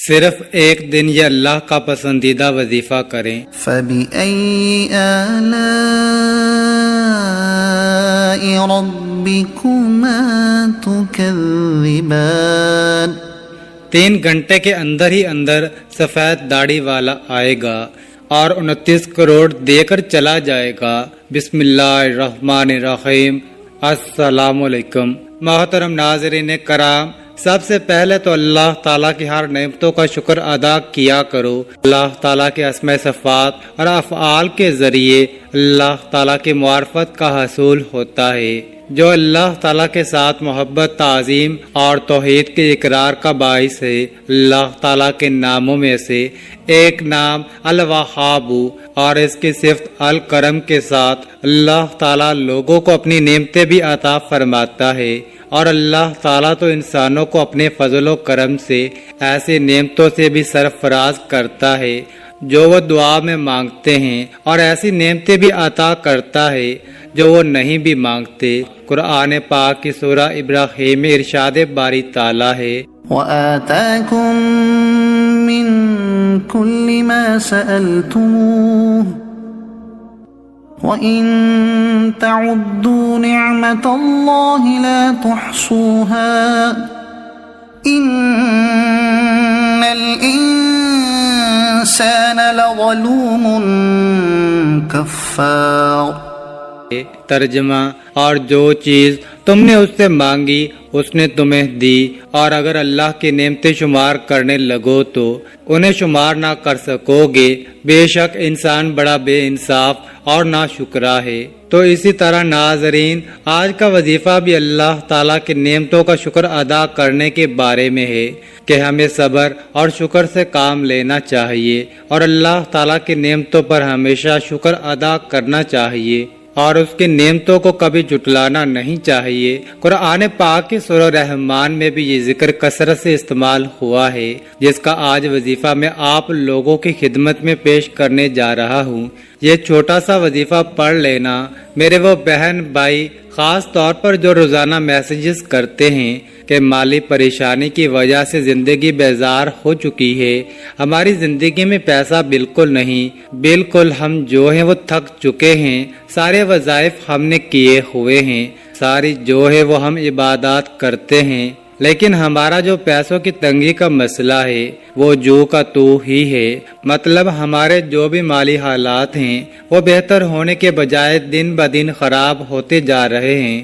صرف ایک دن یہ اللہ کا پسندیدہ وظیفہ کریں۔ فَبِأَيِّ آلَاءِ رَبِّكُمَا تُكَذِّبَانِ 3 گھنٹے کے اندر ہی اندر سفید داڑھی والا آئے گا اور 29 کروڑ دے کر چلا جائے گا۔ بسم اللہ الرحمن الرحیم۔ السلام علیکم محترم ناظرین کرام، سب سے پہلے تو اللہ تعالیٰ کی ہر نعمتوں کا شکر ادا کیا کرو۔ اللہ تعالیٰ کے اسماء صفات اور افعال کے ذریعے اللہ تعالیٰ کی معرفت کا حصول ہوتا ہے، جو اللہ تعالیٰ کے ساتھ محبت، تعظیم اور توحید کے اقرار کا باعث ہے۔ اللہ تعالیٰ کے ناموں میں سے ایک نام الوہاب اور اس کی صفت الکرم کے ساتھ اللہ تعالیٰ لوگوں کو اپنی نعمتیں بھی عطا فرماتا ہے، اور اللہ تعالیٰ تو انسانوں کو اپنے فضل و کرم سے ایسی نعمتوں سے بھی سرفراز کرتا ہے جو وہ دعا میں مانگتے ہیں، اور ایسی نعمتیں بھی عطا کرتا ہے جو وہ نہیں بھی مانگتے۔ قرآن پاک کی سورہ ابراہیم میں ارشاد باری تعالیٰ ہے، وَآتَاكُم مِّن كُلِّ مَا سَأَلْتُمُوهُ وَإِن تَعُدُّوا نِعْمَةَ اللَّهِ لَا تُحْصُوهَا إِنَّ الْإِنسَانَ لَظَلُومٌ كَفَّارٌ۔ ترجمہ، اور جو چیز تم نے اس سے مانگی اس نے تمہیں دی، اور اگر اللہ کی نعمتیں شمار کرنے لگو تو انہیں شمار نہ کر سکو گے۔ بے شک انسان بڑا بے انصاف اور ناشکرا ہے۔ تو اسی طرح ناظرین، آج کا وظیفہ بھی اللہ تعالیٰ کی نعمتوں کا شکر ادا کرنے کے بارے میں ہے کہ ہمیں صبر اور شکر سے کام لینا چاہیے، اور اللہ تعالیٰ کی نعمتوں پر ہمیشہ شکر ادا کرنا چاہیے، اور اس کی نعمتوں کو کبھی جھٹلانا نہیں چاہیے۔ قرآن پاک کی سورہ رحمان میں بھی یہ ذکر کثرت سے استعمال ہوا ہے، جس کا آج وظیفہ میں آپ لوگوں کی خدمت میں پیش کرنے جا رہا ہوں۔ یہ چھوٹا سا وظیفہ پڑھ لینا میرے وہ بہن بھائی، خاص طور پر جو روزانہ میسیجز کرتے ہیں کہ مالی پریشانی کی وجہ سے زندگی بیزار ہو چکی ہے، ہماری زندگی میں پیسہ بالکل نہیں، بالکل ہم جو ہیں وہ تھک چکے ہیں، سارے وظائف ہم نے کیے ہوئے ہیں، ساری جو ہے وہ ہم عبادات کرتے ہیں، لیکن ہمارا جو پیسوں کی تنگی کا مسئلہ ہے وہ جو کا تو ہی ہے۔ مطلب ہمارے جو بھی مالی حالات ہیں وہ بہتر ہونے کے بجائے دن بدن خراب ہوتے جا رہے ہیں۔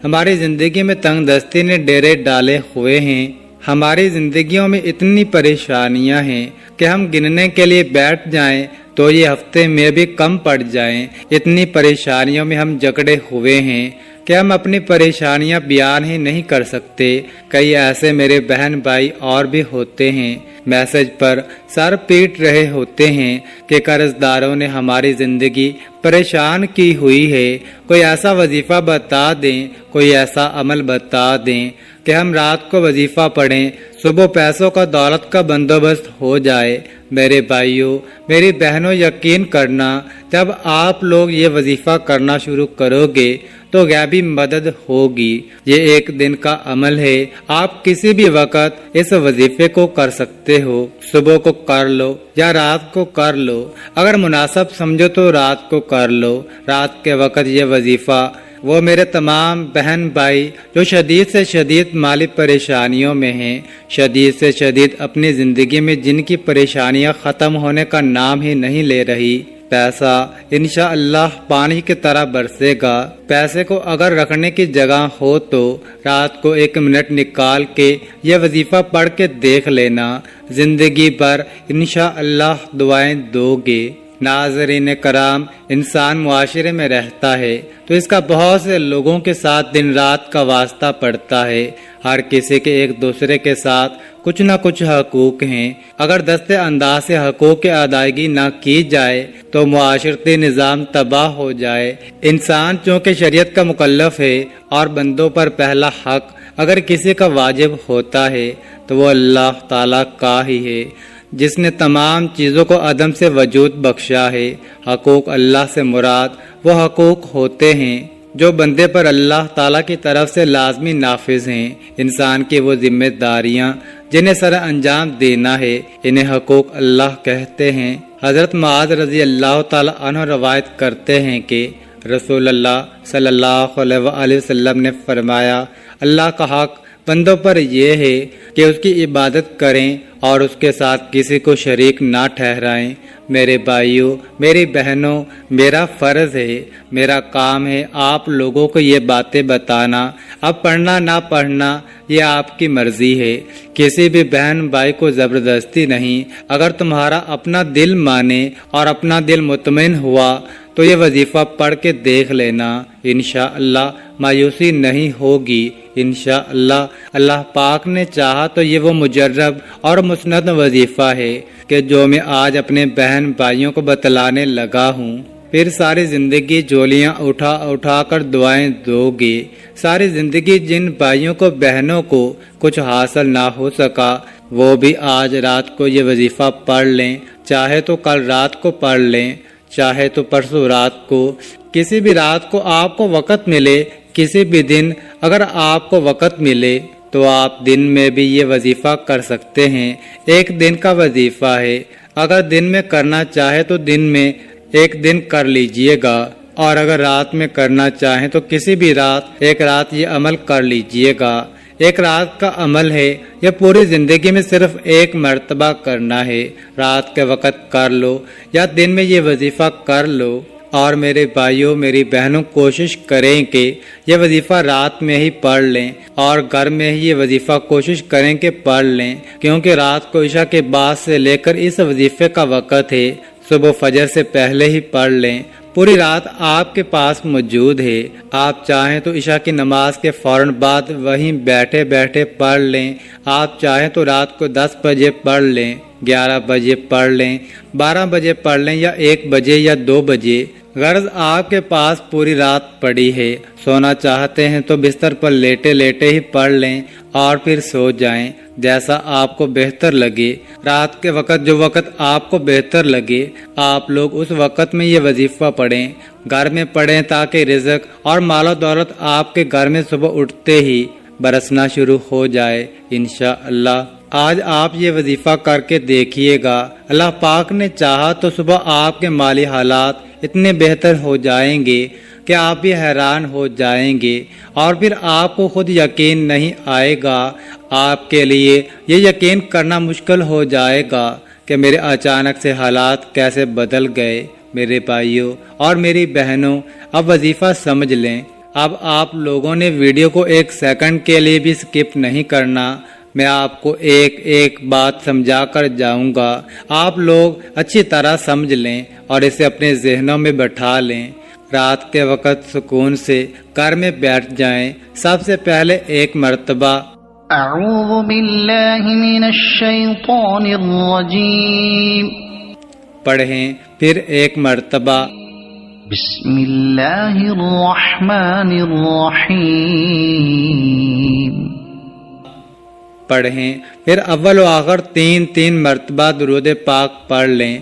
ہماری زندگی میں تنگ دستی نے ڈیرے ڈالے ہوئے ہیں، ہماری زندگیوں میں اتنی پریشانیاں ہیں کہ ہم گننے کے لیے بیٹھ جائیں تو یہ ہفتے میں بھی کم پڑ جائیں۔ اتنی پریشانیوں میں ہم جکڑے ہوئے ہیں کہ ہم اپنی پریشانیاں بیان ہی نہیں کر سکتے۔ کئی ایسے میرے بہن بھائی اور بھی ہوتے ہیں، میسج پر سر پیٹ رہے ہوتے ہیں کہ قرض داروں نے ہماری زندگی پریشان کی ہوئی ہے، کوئی ایسا وظیفہ بتا دیں، کوئی ایسا عمل بتا دیں کہ ہم رات کو وظیفہ پڑھیں، صبح پیسوں کا دولت کا بندوبست ہو جائے۔ میرے بھائیوں، میری بہنوں، یقین کرنا جب آپ لوگ یہ وظیفہ کرنا شروع کرو گے تو غیبی مدد ہوگی۔ یہ ایک دن کا عمل ہے، آپ کسی بھی وقت اس وظیفے کو کر سکتے ہو، صبح کو کر لو یا رات کو کر لو، اگر مناسب سمجھو تو رات کو کر لو۔ رات کے وقت یہ وظیفہ وہ میرے تمام بہن بھائی جو شدید سے شدید مالی پریشانیوں میں ہیں، شدید سے شدید اپنی زندگی میں جن کی پریشانیاں ختم ہونے کا نام ہی نہیں لے رہی، پیسہ انشاءاللہ پانی کی طرح برسے گا۔ پیسے کو اگر رکھنے کی جگہ ہو تو رات کو 1 منٹ نکال کے یہ وظیفہ پڑھ کے دیکھ لینا، زندگی بھر انشاءاللہ دعائیں دو گے۔ ناظرین کرام، انسان معاشرے میں رہتا ہے تو اس کا بہت سے لوگوں کے ساتھ دن رات کا واسطہ پڑتا ہے، ہر کسی کے ایک دوسرے کے ساتھ کچھ نہ کچھ حقوق ہیں، اگر دستے انداز سے حقوق کی ادائیگی نہ کی جائے تو معاشرتی نظام تباہ ہو جائے۔ انسان چونکہ شریعت کا مکلف ہے اور بندوں پر پہلا حق اگر کسی کا واجب ہوتا ہے تو وہ اللہ تعالیٰ کا ہی ہے، جس نے تمام چیزوں کو عدم سے وجود بخشا ہے۔ حقوق اللہ سے مراد وہ حقوق ہوتے ہیں جو بندے پر اللہ تعالیٰ کی طرف سے لازمی نافذ ہیں، انسان کی وہ ذمہ داریاں جنہیں سر انجام دینا ہے، انہیں حقوق اللہ کہتے ہیں۔ حضرت معاذ رضی اللہ تعالی عنہ روایت کرتے ہیں کہ رسول اللہ صلی اللہ علیہ وآلہ وسلم نے فرمایا، اللہ کا حق بندوں پر یہ ہے کہ اس کی عبادت کریں اور اس کے ساتھ کسی کو شریک نہ ٹھہرائیں۔ میرے بھائیوں، میری بہنوں، میرا فرض ہے، میرا کام ہے آپ لوگوں کو یہ باتیں بتانا۔ اب پڑھنا نہ پڑھنا یہ آپ کی مرضی ہے، کسی بھی بہن بھائی کو زبردستی نہیں۔ اگر تمہارا اپنا دل مانے اور اپنا دل مطمئن ہوا تو یہ وظیفہ پڑھ کے دیکھ لینا، انشاءاللہ مایوسی نہیں ہوگی انشاءاللہ۔ اللہ پاک نے چاہا تو یہ وہ مجرب اور مسند وظیفہ ہے کہ جو میں آج اپنے بہن بھائیوں کو بتلانے لگا ہوں۔ پھر ساری زندگی جولیاں اٹھا اٹھا کر دعائیں دو گے۔ ساری زندگی جن بھائیوں کو بہنوں کو کچھ حاصل نہ ہو سکا وہ بھی آج رات کو یہ وظیفہ پڑھ لیں، چاہے تو کل رات کو پڑھ لیں، چاہے تو پرسوں رات کو، کسی بھی رات کو آپ کو وقت ملے، کسی بھی دن اگر آپ کو وقت ملے تو آپ دن میں بھی یہ وظیفہ کر سکتے ہیں۔ ایک دن کا وظیفہ ہے، اگر دن میں کرنا چاہے تو دن میں ایک دن کر لیجئے گا، اور اگر رات میں کرنا چاہیں تو کسی بھی رات ایک رات یہ عمل کر لیجئے گا۔ ایک رات کا عمل ہے، یہ پوری زندگی میں صرف ایک مرتبہ کرنا ہے۔ رات کے وقت کر لو یا دن میں یہ وظیفہ کر لو۔ اور میرے بھائیوں، میری بہنوں، کوشش کریں کہ یہ وظیفہ رات میں ہی پڑھ لیں، اور گھر میں ہی یہ وظیفہ کوشش کریں کہ پڑھ لیں، کیونکہ رات کو عشاء کے بعد سے لے کر اس وظیفے کا وقت ہے۔ صبح فجر سے پہلے ہی پڑھ لیں، پوری رات آپ کے پاس موجود ہے۔ آپ چاہیں تو عشاء کی نماز کے فوراً بعد وہیں بیٹھے بیٹھے پڑھ لیں، آپ چاہیں تو رات کو 10 بجے پڑھ لیں، 11 بجے پڑھ لیں، 12 بجے پڑھ لیں، یا 1 بجے یا 2 بجے۔ غرض آپ کے پاس پوری رات پڑی ہے، سونا چاہتے ہیں تو بستر پر لیٹے لیٹے ہی پڑھ لیں اور پھر سو جائیں، جیسا آپ کو بہتر لگے۔ رات کے وقت جو وقت آپ کو بہتر لگے آپ لوگ اس وقت میں یہ وظیفہ پڑھیں، گھر میں پڑھیں تاکہ رزق اور مال و دولت آپ کے گھر میں صبح اٹھتے ہی برسنا شروع ہو جائے انشاءاللہ۔ آج آپ یہ وظیفہ کر کے دیکھیے گا، اللہ پاک نے چاہا تو صبح آپ کے مالی حالات اتنے بہتر ہو جائیں گے کہ آپ بھی حیران ہو جائیں گے، اور پھر آپ کو خود یقین نہیں آئے گا، آپ کے لیے یہ یقین کرنا مشکل ہو جائے گا کہ میرے اچانک سے حالات کیسے بدل گئے۔ میرے بھائیوں اور میری بہنوں، اب وظیفہ سمجھ لیں۔ اب آپ لوگوں نے ویڈیو کو 1 سیکنڈ کے لیے بھی سکپ نہیں کرنا، میں آپ کو ایک ایک بات سمجھا کر جاؤں گا، آپ لوگ اچھی طرح سمجھ لیں اور اسے اپنے ذہنوں میں بٹھا لیں۔ رات کے وقت سکون سے گھر میں بیٹھ جائیں۔ سب سے پہلے ایک مرتبہ اعوذ باللہ من الشیطان الرجیم پڑھیں، پھر ایک مرتبہ بسم اللہ الرحمن الرحیم پڑھیں، پھر اول و آخر 3 مرتبہ درود پاک پڑھ لیں۔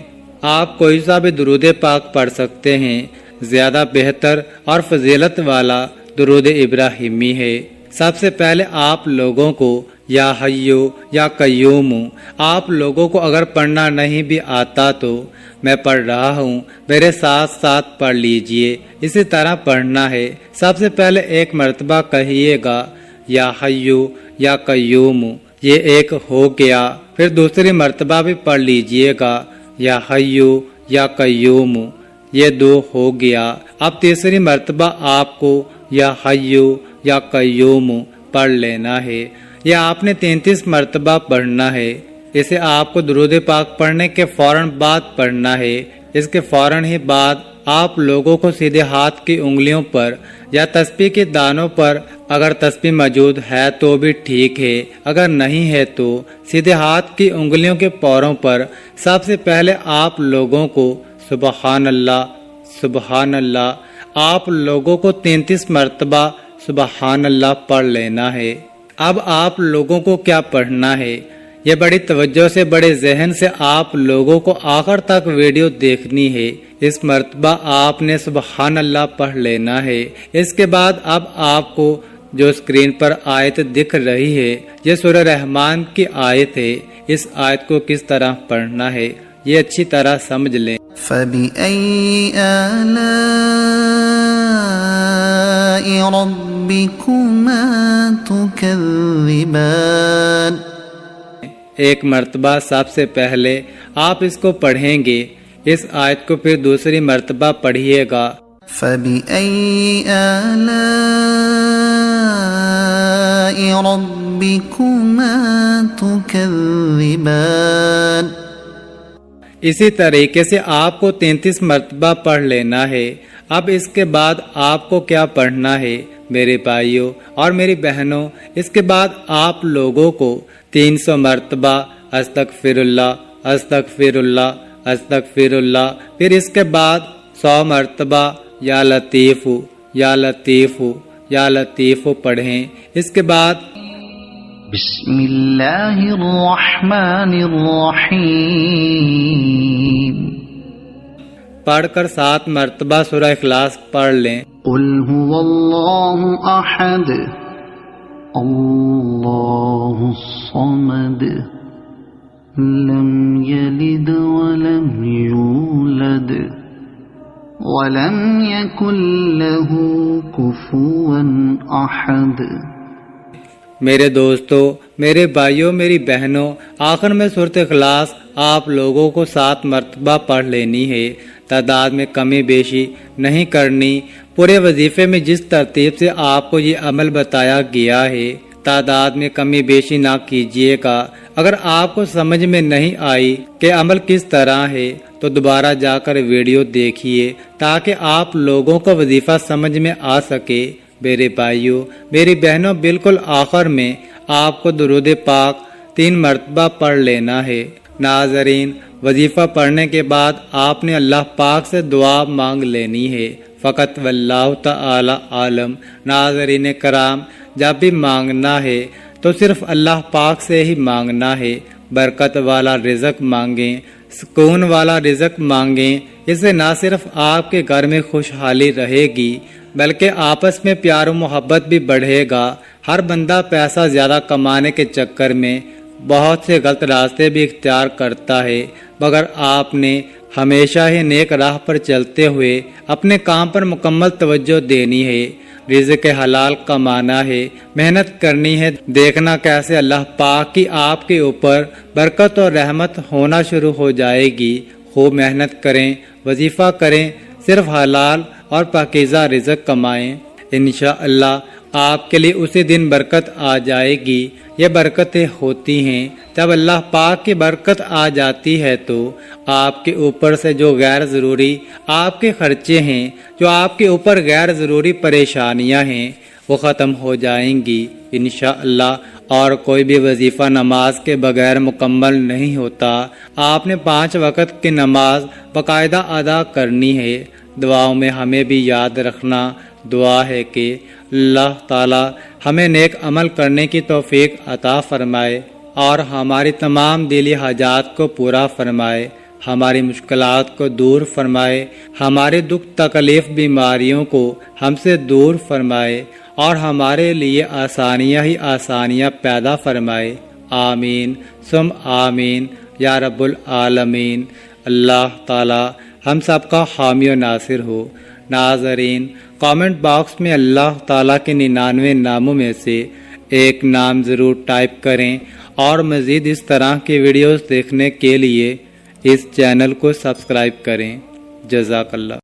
آپ کوئی سا بھی درود پاک پڑھ سکتے ہیں، زیادہ بہتر اور فضیلت والا درود ابراہیمی ہے۔ سب سے پہلے آپ لوگوں کو یا حیو یا قیوم، آپ لوگوں کو اگر پڑھنا نہیں بھی آتا تو میں پڑھ رہا ہوں، میرے ساتھ ساتھ پڑھ لیجئے، اسی طرح پڑھنا ہے۔ سب سے پہلے ایک مرتبہ کہیے گا یا حیو یا قیوم، یہ ایک ہو گیا۔ پھر دوسری مرتبہ بھی پڑھ لیجئے گا یا حیو یا قیوم، یہ 2 ہو گیا۔ اب تیسری مرتبہ آپ کو یا حیو یا قیوم پڑھ لینا ہے۔ یہ آپ نے 33 مرتبہ پڑھنا ہے۔ اسے آپ کو درود پاک پڑھنے کے فوراً بعد پڑھنا ہے۔ اس کے فوراً ہی بعد آپ لوگوں کو سیدھے ہاتھ کی انگلیوں پر یا تسبیح کے دانوں پر، اگر تسبیح موجود ہے تو بھی ٹھیک ہے، اگر نہیں ہے تو سیدھے ہاتھ کی انگلیوں کے پوروں پر سب سے پہلے آپ لوگوں کو سبحان اللہ سبحان اللہ، آپ لوگوں کو 33 مرتبہ سبحان اللہ پڑھ لینا ہے۔ اب آپ لوگوں کو کیا پڑھنا ہے، یہ بڑی توجہ سے بڑے ذہن سے آپ لوگوں کو آخر تک ویڈیو دیکھنی ہے۔ اس مرتبہ آپ نے سبحان اللہ پڑھ لینا ہے۔ اس کے بعد اب آپ کو جو اسکرین پر آیت دکھ رہی ہے یہ سورہ رحمان کی آیت ہے. اس آیت کو کس طرح پڑھنا ہے یہ اچھی طرح سمجھ لیں. فَبِأَيِّ آلَاءِ رَبِّكُمَا تُكَذِّبَانِ. ایک مرتبہ سب سے پہلے آپ اس کو پڑھیں گے، اس آیت کو پھر دوسری مرتبہ پڑھیے گا. فَبِأَيِّ آلَاءِ رَبِّكُمَا تُكَذِّبَانِ. اسی طریقے سے آپ کو 33 مرتبہ پڑھ لینا ہے. اب اس کے بعد آپ کو کیا پڑھنا ہے میرے بھائیوں اور میری بہنوں؟ اس کے بعد آپ لوگوں کو 300 مرتبہ استغفر اللہ استغفر اللہ استغفر اللہ، پھر اس کے بعد 100 مرتبہ یا لطیف یا لطیف یا لطیف پڑھیں. اس کے بعد بسم اللہ الرحمن الرحیم پڑھ کر 7 مرتبہ سورہ اخلاص پڑھ لیں. قل هو اللہ احد اللہ الصمد لم یلد ولم یولد ولم یکن له کفوا احد. میرے دوستو، میرے بھائیوں، میری بہنوں، آخر میں سورۃ اخلاص آپ لوگوں کو 7 مرتبہ پڑھ لینی ہے. تعداد میں کمی بیشی نہیں کرنی. پورے وظیفے میں جس ترتیب سے آپ کو یہ عمل بتایا گیا ہے تعداد میں کمی بیشی نہ کیجیے گا. اگر آپ کو سمجھ میں نہیں آئی کہ عمل کس طرح ہے تو دوبارہ جا کر ویڈیو دیکھیے تاکہ آپ لوگوں کو وظیفہ سمجھ میں آ سکے. میرے بھائیوں، میری بہنوں، بالکل آخر میں آپ کو درود پاک 3 مرتبہ پڑھ لینا ہے. ناظرین، وظیفہ پڑھنے کے بعد آپ نے اللہ پاک سے دعا مانگ لینی ہے. فقط واللہ تعالی عالم. ناظرین کرام، جب بھی مانگنا ہے تو صرف اللہ پاک سے ہی مانگنا ہے. برکت والا رزق مانگیں، سکون والا رزق مانگیں. اس سے نہ صرف آپ کے گھر میں خوشحالی رہے گی بلکہ آپس میں پیار و محبت بھی بڑھے گا. ہر بندہ پیسہ زیادہ کمانے کے چکر میں بہت سے غلط راستے بھی اختیار کرتا ہے، مگر آپ نے ہمیشہ ہی نیک راہ پر چلتے ہوئے اپنے کام پر مکمل توجہ دینی ہے. رزق حلال کمانا ہے، محنت کرنی ہے، دیکھنا کیسے اللہ پاک کی آپ کے اوپر برکت اور رحمت ہونا شروع ہو جائے گی. خوب محنت کریں، وظیفہ کریں، صرف حلال اور پاکیزہ رزق کمائیں. انشاءاللہ آپ کے لیے اسی دن برکت آ جائے گی. یہ برکتیں ہوتی ہیں جب اللہ پاک کی برکت آ جاتی ہے تو آپ کے اوپر سے جو غیر ضروری آپ کے خرچے ہیں، جو آپ کے اوپر غیر ضروری پریشانیاں ہیں وہ ختم ہو جائیں گی انشاءاللہ. اور کوئی بھی وظیفہ نماز کے بغیر مکمل نہیں ہوتا. آپ نے 5 وقت کی نماز باقاعدہ ادا کرنی ہے. دعاؤں میں ہمیں بھی یاد رکھنا. دعا ہے کہ اللہ تعالی ہمیں نیک عمل کرنے کی توفیق عطا فرمائے اور ہماری تمام دلی حاجات کو پورا فرمائے، ہماری مشکلات کو دور فرمائے، ہمارے دکھ تکلیف بیماریوں کو ہم سے دور فرمائے اور ہمارے لیے آسانیاں ہی آسانیاں پیدا فرمائے. آمین ثم آمین یا رب العالمین. اللہ تعالی ہم سب کا حامی و ناصر ہو. ناظرین، کامنٹ باکس میں اللہ تعالیٰ کے 99 ناموں میں سے ایک نام ضرور ٹائپ کریں اور مزید اس طرح کی ویڈیوز دیکھنے کے لیے اس چینل کو سبسکرائب کریں. جزاک اللہ.